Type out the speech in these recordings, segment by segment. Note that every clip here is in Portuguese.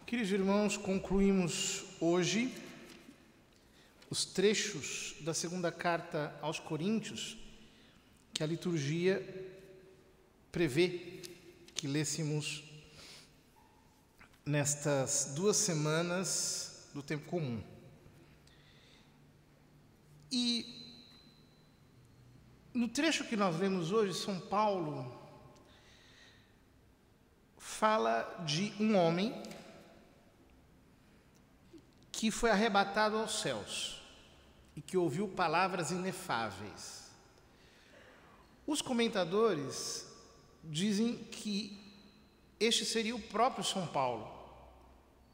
Queridos irmãos, concluímos hoje os trechos da segunda carta aos Coríntios, que a liturgia prevê que lêssemos nestas 2 semanas do tempo comum. E no trecho que nós lemos hoje, São Paulo fala de um homem que foi arrebatado aos céus e que ouviu palavras inefáveis. Os comentadores dizem que este seria o próprio São Paulo,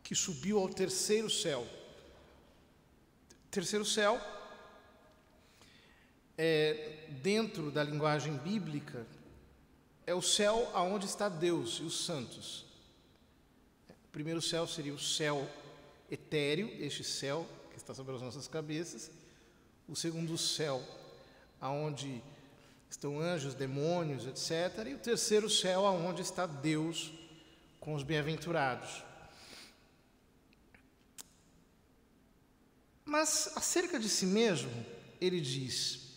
que subiu ao terceiro céu. Terceiro céu, dentro da linguagem bíblica, é o céu aonde está Deus e os santos. O primeiro céu seria o céu etéreo, este céu que está sobre as nossas cabeças. O segundo céu, aonde estão anjos, demônios, etc. E o terceiro céu, aonde está Deus com os bem-aventurados. Mas acerca de si mesmo, ele diz: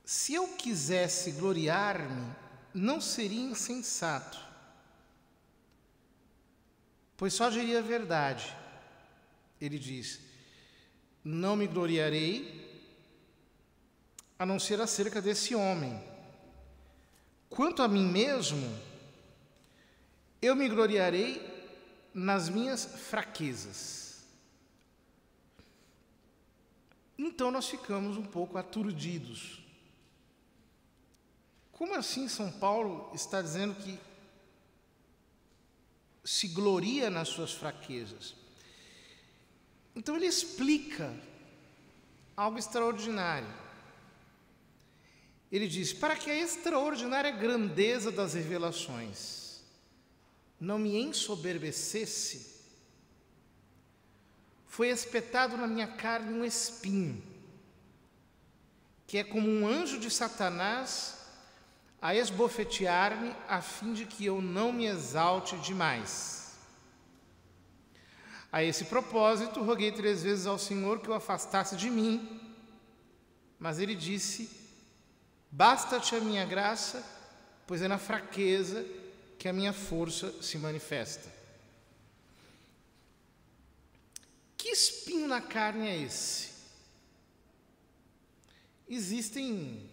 se eu quisesse gloriar-me, não seria insensato, pois só diria a verdade. Ele diz: não me gloriarei, a não ser acerca desse homem. Quanto a mim mesmo, eu me gloriarei nas minhas fraquezas. Então nós ficamos um pouco aturdidos. Como assim São Paulo está dizendo que se gloria nas suas fraquezas? Então ele explica algo extraordinário. Ele diz: para que a extraordinária grandeza das revelações não me ensoberbecesse, foi espetado na minha carne um espinho, que é como um anjo de Satanás a esbofetear-me, a fim de que eu não me exalte demais. A esse propósito, roguei 3 vezes ao Senhor que o afastasse de mim, mas ele disse: basta-te a minha graça, pois é na fraqueza que a minha força se manifesta. Que espinho na carne é esse? Existem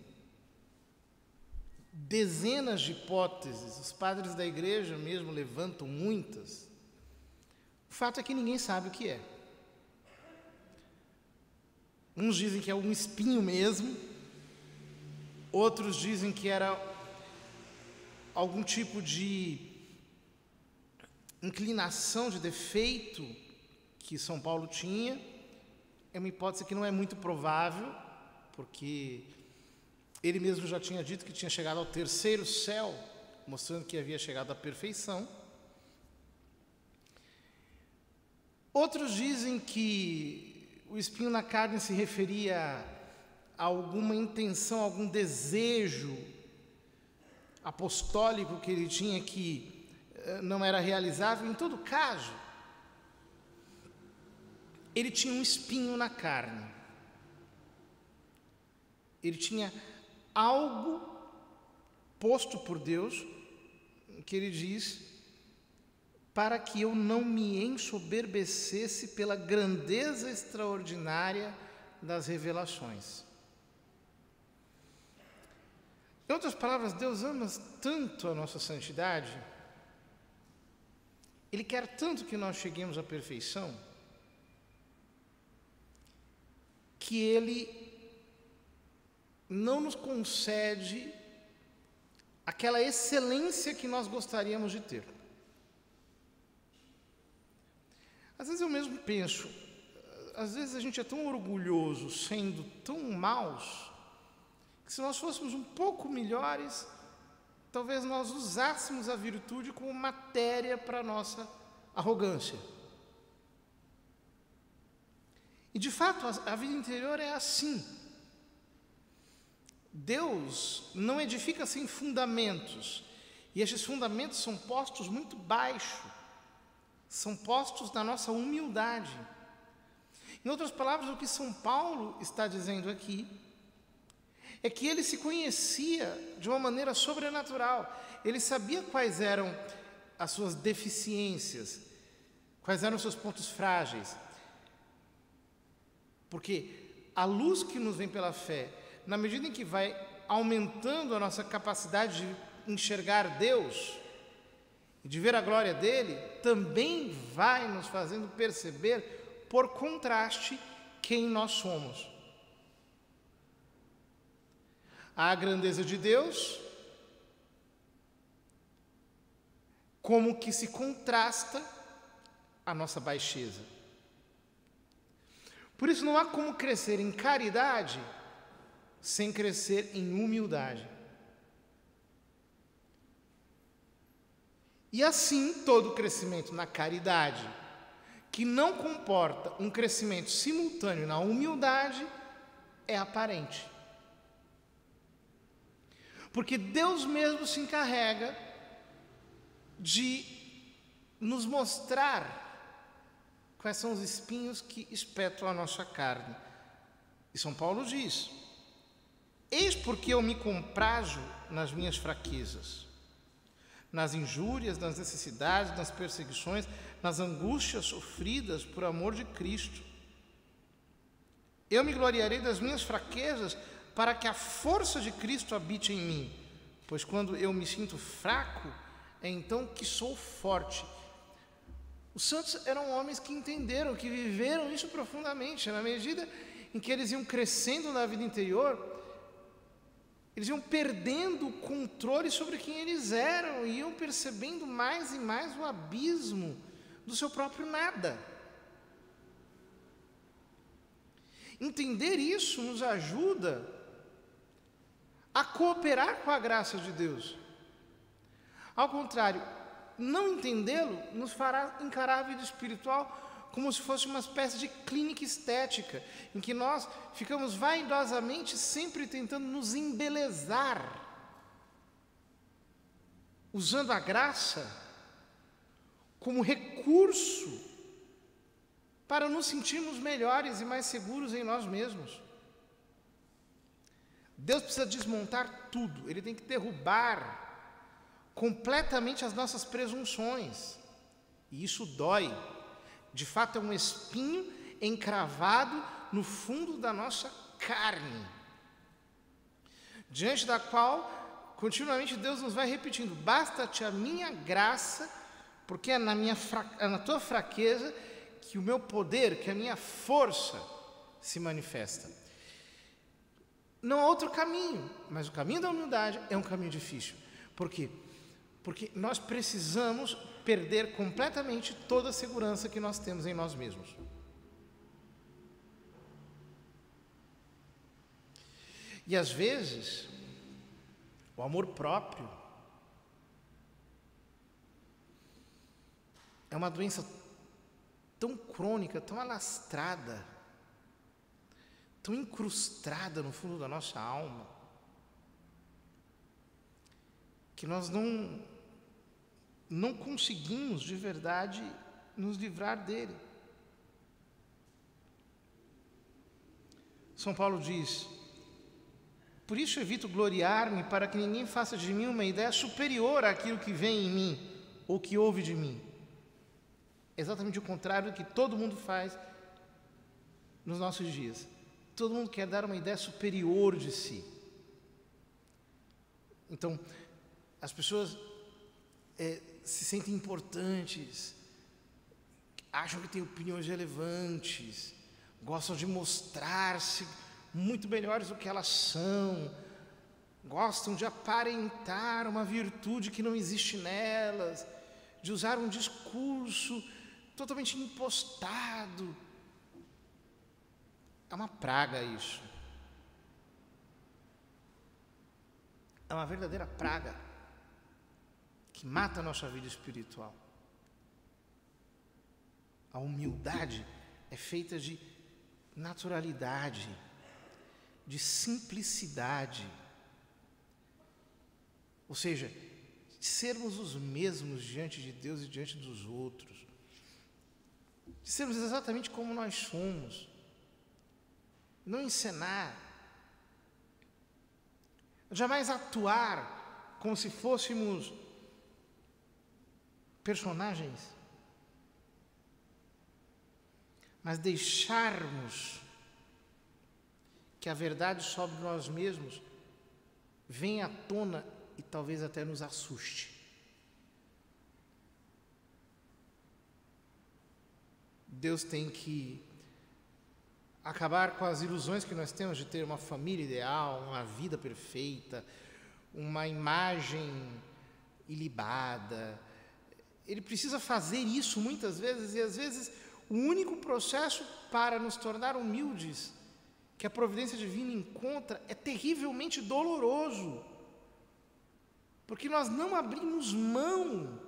dezenas de hipóteses, os padres da igreja mesmo levantam muitas. O fato é que ninguém sabe o que é. Uns dizem que é um espinho mesmo, outros dizem que era algum tipo de inclinação, de defeito que São Paulo tinha. É uma hipótese que não é muito provável, porque ele mesmo já tinha dito que tinha chegado ao terceiro céu, mostrando que havia chegado à perfeição. Outros dizem que o espinho na carne se referia a alguma intenção, algum desejo apostólico que ele tinha que não era realizável. Em todo caso, ele tinha um espinho na carne. Ele tinha algo posto por Deus, que ele diz: para que eu não me ensoberbecesse pela grandeza extraordinária das revelações. Em outras palavras, Deus ama tanto a nossa santidade, Ele quer tanto que nós cheguemos à perfeição, que Ele não nos concede aquela excelência que nós gostaríamos de ter. Às vezes eu mesmo penso, às vezes a gente é tão orgulhoso, sendo tão maus, que se nós fôssemos um pouco melhores, talvez nós usássemos a virtude como matéria para a nossa arrogância. E de fato, a vida interior é assim. Deus não edifica sem fundamentos, e estes fundamentos são postos muito baixo, são postos na nossa humildade. Em outras palavras, o que São Paulo está dizendo aqui é que ele se conhecia de uma maneira sobrenatural. Ele sabia quais eram as suas deficiências, quais eram os seus pontos frágeis. Porque a luz que nos vem pela fé, na medida em que vai aumentando a nossa capacidade de enxergar Deus e de ver a glória dele, também vai nos fazendo perceber, por contraste, quem nós somos. A grandeza de Deus, como que se contrasta a nossa baixeza. Por isso não há como crescer em caridade sem crescer em humildade. E assim, todo crescimento na caridade, que não comporta um crescimento simultâneo na humildade, é aparente. Porque Deus mesmo se encarrega de nos mostrar quais são os espinhos que espetam a nossa carne. E São Paulo diz: eis porque eu me comprazo nas minhas fraquezas, nas injúrias, nas necessidades, nas perseguições, nas angústias sofridas por amor de Cristo. Eu me gloriarei das minhas fraquezas, para que a força de Cristo habite em mim. Pois quando eu me sinto fraco, é então que sou forte. Os santos eram homens que entenderam, que viveram isso profundamente. Na medida em que eles iam crescendo na vida interior, eles iam perdendo o controle sobre quem eles eram e iam percebendo mais e mais o abismo do seu próprio nada. Entender isso nos ajuda a cooperar com a graça de Deus. Ao contrário, não entendê-lo nos fará encarar a vida espiritual como se fosse uma espécie de clínica estética, em que nós ficamos vaidosamente sempre tentando nos embelezar, usando a graça como recurso para nos sentirmos melhores e mais seguros em nós mesmos. Deus precisa desmontar tudo, Ele tem que derrubar completamente as nossas presunções. E isso dói. De fato, é um espinho encravado no fundo da nossa carne, diante da qual continuamente Deus nos vai repetindo: basta-te a minha graça, porque é na tua fraqueza que o meu poder, que a minha força se manifesta. Não há outro caminho, mas o caminho da humildade é um caminho difícil. Por quê? Porque nós precisamos perder completamente toda a segurança que nós temos em nós mesmos. E às vezes, o amor próprio é uma doença tão crônica, tão alastrada, tão incrustada no fundo da nossa alma, que nós não conseguimos de verdade nos livrar dele. São Paulo diz: por isso evito gloriar-me, para que ninguém faça de mim uma ideia superior àquilo que vem em mim, ou que ouve de mim. Exatamente o contrário do que todo mundo faz nos nossos dias. Todo mundo quer dar uma ideia superior de si. Então, as pessoas se sentem importantes, acham que têm opiniões relevantes, gostam de mostrar-se muito melhores do que elas são, gostam de aparentar uma virtude que não existe nelas, de usar um discurso totalmente impostado. É uma praga isso. É uma verdadeira praga que mata a nossa vida espiritual. A humildade é feita de naturalidade, de simplicidade. Ou seja, de sermos os mesmos diante de Deus e diante dos outros. de sermos exatamente como nós somos, não encenar, jamais atuar como se fôssemos personagens, mas deixarmos que a verdade sobre nós mesmos venha à tona e talvez até nos assuste. Deus tem que acabar com as ilusões que nós temos de ter uma família ideal, uma vida perfeita, uma imagem ilibada. Ele precisa fazer isso muitas vezes, e às vezes o único processo para nos tornar humildes que a providência divina encontra é terrivelmente doloroso, porque nós não abrimos mão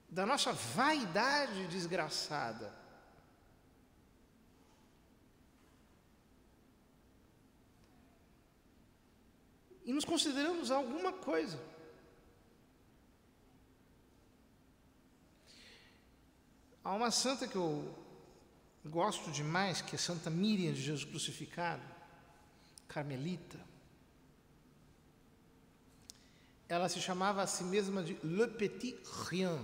da nossa vaidade desgraçada. E nos consideramos alguma coisa. Há uma santa que eu gosto demais, que é Santa Miriam de Jesus Crucificado, carmelita. Ela se chamava a si mesma de Le Petit Rien,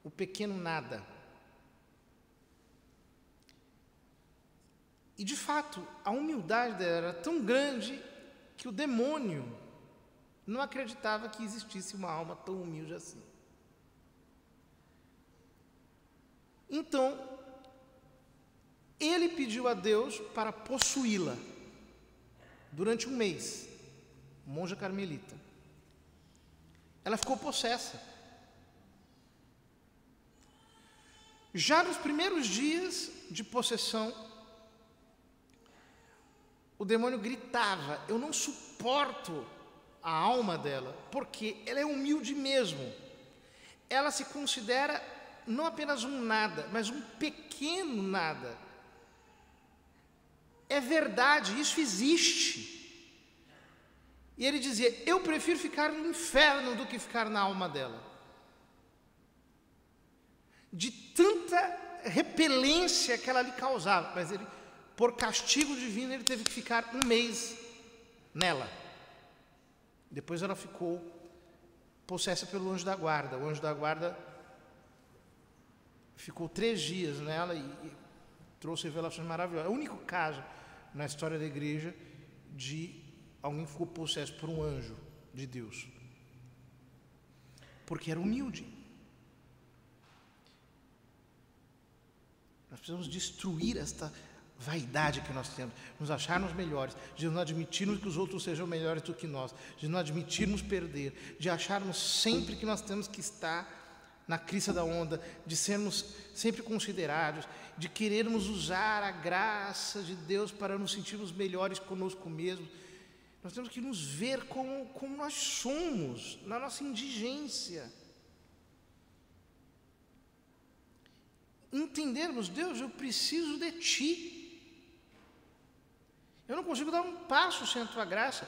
o pequeno nada. E de fato, a humildade dela era tão grande que o demônio não acreditava que existisse uma alma tão humilde assim. Então, ele pediu a Deus para possuí-la durante um mês, monja carmelita. Ela ficou possessa. Já nos primeiros dias de possessão, o demônio gritava: eu não suporto a alma dela, porque ela é humilde mesmo. Ela se considera não apenas um nada, mas um pequeno nada. É verdade, isso existe. E ele dizia: eu prefiro ficar no inferno do que ficar na alma dela. De tanta repelência que ela lhe causava. Mas ele, por castigo divino, ele teve que ficar um mês nela. Depois ela ficou possessa pelo anjo da guarda. O anjo da guarda ficou 3 dias nela e trouxe revelações maravilhosas. É o único caso na história da igreja de alguém que ficou possesso por um anjo de Deus, porque era humilde. Nós precisamos destruir esta vaidade que nós temos, nos acharmos melhores, de não admitirmos que os outros sejam melhores do que nós, de não admitirmos perder, de acharmos sempre que nós temos que estar na crista da onda, de sermos sempre considerados, de querermos usar a graça de Deus para nos sentirmos melhores conosco mesmos. Nós temos que nos ver como nós somos, na nossa indigência. Entendermos: Deus, eu preciso de Ti. Eu não consigo dar um passo sem a Tua graça.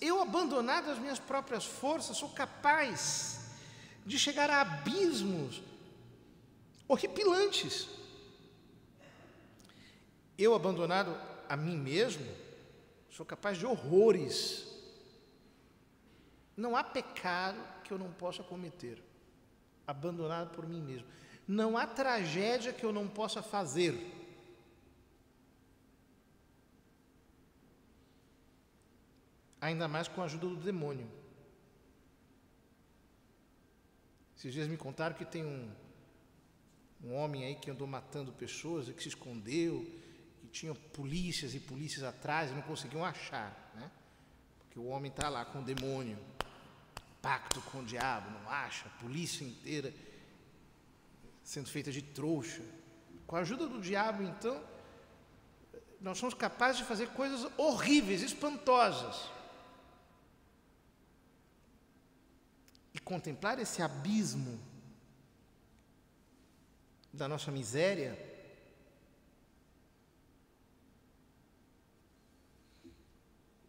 Eu, abandonado às minhas próprias forças, sou capaz de chegar a abismos horripilantes. Eu, abandonado a mim mesmo, sou capaz de horrores. Não há pecado que eu não possa cometer, abandonado por mim mesmo. Não há tragédia que eu não possa fazer. Ainda mais com a ajuda do demônio. Esses dias me contaram que tem um homem aí que andou matando pessoas e que se escondeu, e tinha polícias e polícias atrás e não conseguiam achar, né? Porque o homem está lá com o demônio, pacto com o diabo, não acha, a polícia inteira sendo feita de trouxa. Com a ajuda do diabo, então, nós somos capazes de fazer coisas horríveis, espantosas. E contemplar esse abismo da nossa miséria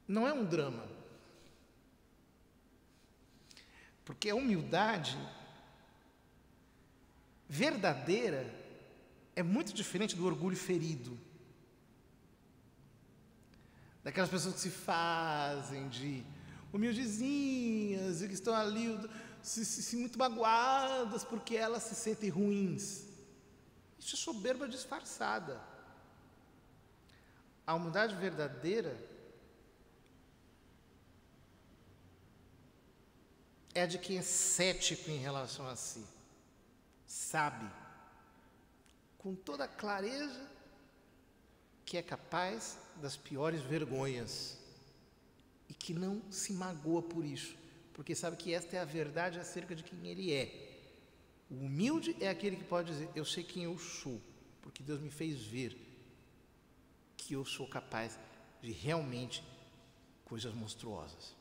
não é um drama, porque a humildade verdadeira é muito diferente do orgulho ferido. Daquelas pessoas que se fazem de humildezinhas e que estão ali se muito magoadas porque elas se sentem ruins. Isso é soberba disfarçada. A humildade verdadeira é a de quem é cético em relação a si. Sabe, com toda a clareza, que é capaz das piores vergonhas e que não se magoa por isso, porque sabe que esta é a verdade acerca de quem ele é. O humilde é aquele que pode dizer: eu sei quem eu sou, porque Deus me fez ver que eu sou capaz de realmente coisas monstruosas.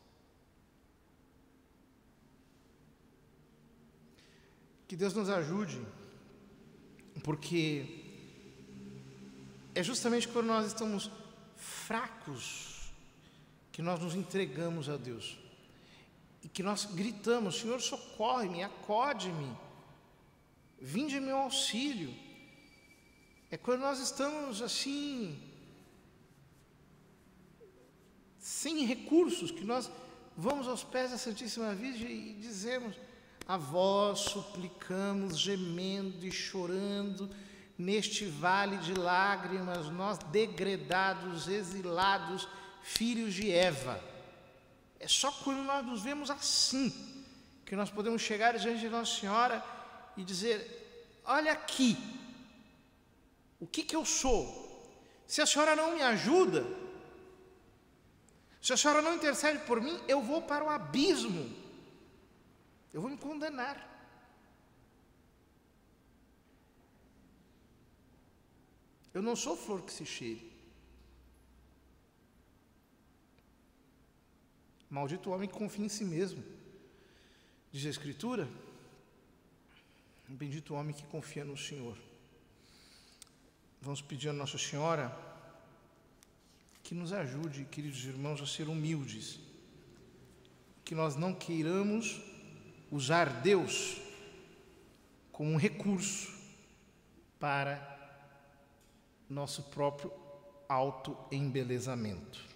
Que Deus nos ajude, porque é justamente quando nós estamos fracos que nós nos entregamos a Deus e que nós gritamos: Senhor, socorre-me, acode-me, vinde em meu auxílio. É quando nós estamos assim, sem recursos, que nós vamos aos pés da Santíssima Virgem e dizemos: a vós suplicamos, gemendo e chorando, neste vale de lágrimas, nós degredados, exilados, filhos de Eva. É só quando nós nos vemos assim, que nós podemos chegar diante de Nossa Senhora e dizer: olha aqui, o que eu sou? Se a senhora não me ajuda, se a senhora não intercede por mim, eu vou para o abismo, eu vou me condenar. Eu não sou flor que se cheire. Maldito o homem que confia em si mesmo, diz a Escritura. Bendito o homem que confia no Senhor. Vamos pedir a Nossa Senhora que nos ajude, queridos irmãos, a ser humildes, que nós não queiramos usar Deus como um recurso para nosso próprio autoembelezamento.